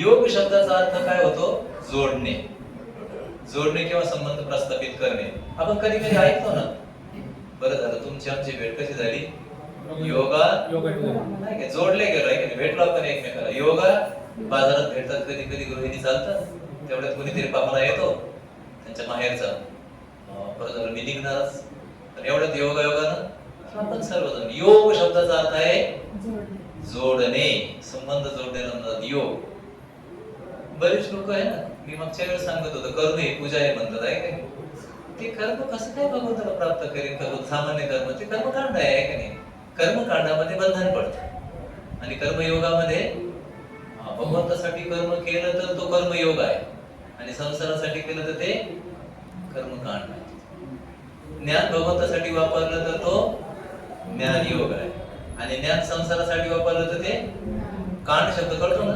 योग शब्दाचा अर्थ काय होतो? जोडणे. जोडणे किंवा संबंध प्रस्थापित करणे. आपण कधी कधी ऐकतो ना, बरं झालं तुमची आमची भेट कशी झाली? योगा नाही का, जोडले गेलो आहे की भेटलो आपण एकमेकाला. योगा बाजारात भेटतात, कधी कधी गृहिणी चालतात, तेवढ्यात कोणीतरी पाहुणा येतो त्यांच्या माहेरचा, बरं झालं मी निघणारच, पण एवढ्यात योगायोगानं आपण सर्वजण. योग शब्दाचा अर्थ आहे जोडणे, संबंध जोडणे म्हणतात योग. बरेच लोक आहे ना, मी मागच्या वेळेस सांगत होतो कर्म हे पूजा आहे म्हणतात, आहे का? ते कर्म कसं काय भगवंताला प्राप्त करेल? कर्म सामान्य कर्म ते कर्मकांड आहे का नाही? कर्मकांडामध्ये बंधन पडतं आणि कर्मयोगामध्ये भगवंतासाठी कर्म केलं तर तो कर्मयोग आहे आणि संसारासाठी केलं तर ते कर्मकांड आहे. ज्ञान भगवंतासाठी वापरलं तर तो ज्ञानयोग आहे आणि ज्ञान संसारासाठी वापरलं तर ते कांड शब्द कळतो ना.